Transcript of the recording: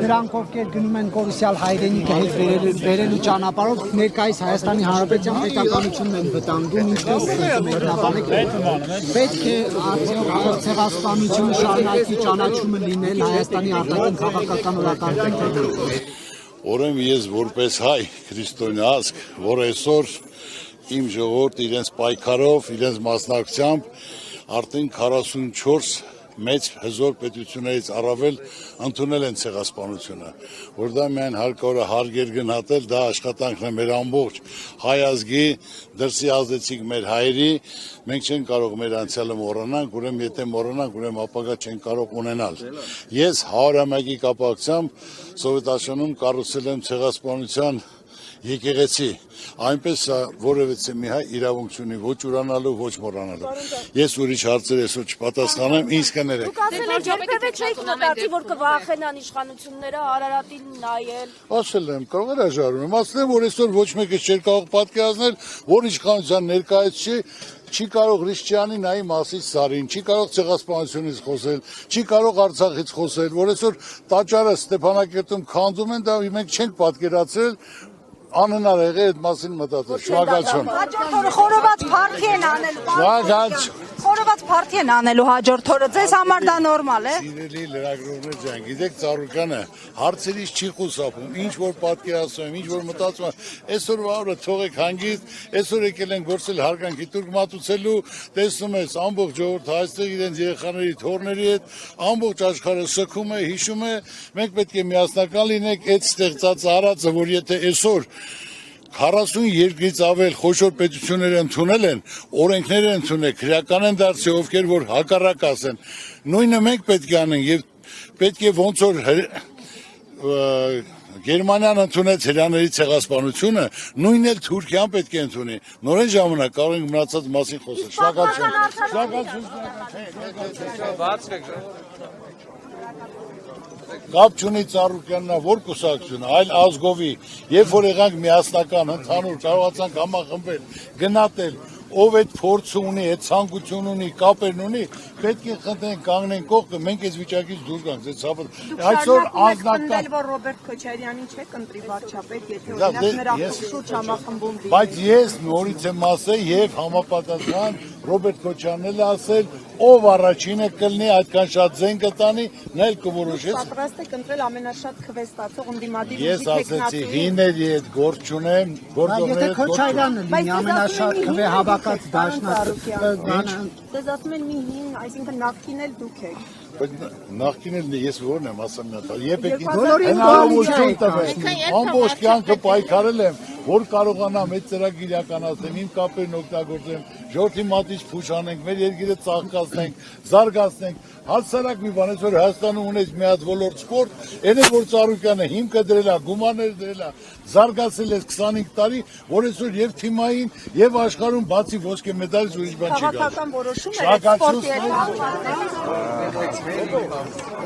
նրանք ովքեր գնում են կորուսյալ հայրենիքը հետ վերելու ճանապարհով ներկայիս Հայաստանի Հանրապետության պետականությունն են վտանգում, ինչպես մեկնաբանեք, պետք է ցեղասպանությունը շարունակի ճանաչումը լինել Հայաստանի արտաքին քաղաքական օրակարգում։ Ուրեմն ես որպես հայ քրիստոնյա ազգ, որ այսօր իմ ժողովուրդը իրենց պայքարով, իրենց մասնակցությամբ արդեն 44 մեծ հզոր պետություններից առավել ընդունել են ցեղասպանությունը, որ դա միայն հարկավոր է հարգեր գնահատել, դա աշխատանքն է մեր ամբողջ հայ ազգի, դրսի ազդեցիկ մեր հայերի, մենք չենք կարող մեր անցյալը մոռանանք, ուրեմն եթե մոռանանք, ուրեմն ապագա չենք կարող ունենալ։ Ես 100-ամյակի կապակցությամբ Սովետաշրջանում կառուցել եմ ցեղասպանության եկեղեցի, այնպես որևէ մի հայ իրավունք չունի ոչ ուրանալու, ոչ մոռանալու։ Ես ուրիշ հարցեր այսօր չպատասխանեմ, ինձ կներեք։ Դուք ասել եք երբևէ չեք մտածի, որ կվախենան իշխանությունները Արարատին նայել։ Ասել եմ, կարող է հրաժարվում, ասել եմ, որ այսօր ոչ մեկը չէր կարող պատկերացնել, որ իշխանության ներկայացուցիչ չի կարող Հրիշչյանի նայի Մասից Սարին, չի կարող ցեղասպանությունից խոսել, չի կարող Արցախից խոսել, որ այսօր տաճարը Ստեփանակերտում քանդում են, դա մենք չենք պատկերացրել, անհնար է եղել այդ մասին մտածել։ Շնորհակալություն։ Հաջորդ օրը խորոված փարթի են անելու։ Խորոված փարթի են անելու հաջորդ օրը։ Ձեզ համար դա նորմալ է։ Սիրելի լրագրողներ ջան, գիտեք Ծառուկյանը հարցերից չի խուսափում, ինչ որ պատկերացնում եմ, ինչ որ մտածում եմ, այսօրվա օրը թողեք հանգիստ, այսօր եկել են գործել հարգանքի տուրք մատուցելու, տեսնում ես ամբողջ ժողովուրդը այստեղ իրենց երեխաների, թոռների հետ, ամբողջ աշխարհը սգում է, հիշում է, մենք պետք է միասնական լինենք այդ ստեղծած արածը, որ եթե այսօր 40 երկրից ավել խոշոր պետություններ ընդունել են, օրենքներ են ընդունել, քրեական են դարձել, ովքեր որ հակառակ ասեն, նույնը մենք պետք է անենք եւ պետք է ոնց որ Գերմանիան ընդունեց հրեաների ցեղասպանությունը, նույնն էլ Թուրքիան պետք է ընդունի։ Նորեն ժամանակ կարող ենք մնացած մասին խոսել։ Շնորհակալություն։ Կապ չունի Ծառուկյանն որ կուսակցությունը, այլ ազգովի, երբ որ եղանք միասնական, ընդհանուր կարողացանք համախմբել, գնահատել, ով այդ փորձը ունի, այդ ցանկություն ունի, կապերն ունի, պետք է խնդրենք կանգնենք կողքը, մենք այս վիճակից դուրս գանք, այսօր անձնական որ Ռոբերտ Քոչարյանին չեք ընտրի վարչապետ, եթե օրինակ նրա շուրջ համախմբում լինի։ Բայց ես նորից եմ ասել եւ համապատասխան Ռոբերտ Քոչարյանն էլ ասել, ով առաջինը կլինի այդքան շատ զեն կտանի, նա էլ կորոշի։ Պատրաստ եք ընտրել ամենաշատ քվեստացող ընդդիմադիր ես ասեցի հիների այդ գործ չունեմ, Եթե Քոչարյանը լինի ամենաշատ քվե հավաքած դաշնակ, Ձեզ ասում են մի հին, այսինքն նախկին էլ դուք եք։ Նախկին էլ ես որն եմ ասում նա, եպեք բոլորին հնարավորություն տվեք, ամբողջ կյանքը պայքարել եմ, որ կարողանամ այդ ծրագիր իրականացնեմ, իմ կապերն օգտագործեմ, ժողովրդի մատից փուշ անենք, մեր երկիրը ծաղկացնենք, զարգացնենք, հասարակ մի բան է, որ Հայաստանում ունես մի հատ ոլորտ սպորտ, այն է որ Ծառուկյանը հիմքը դրել է, գումարներ դրել է, զարգացել է 25 տարի, որ այսօր եւ թիմային եւ աշխարհում բացի ոսկե մեդալից ուրիշ բան չի գա։ Քաղաքական որոշում է սպորտի հետ։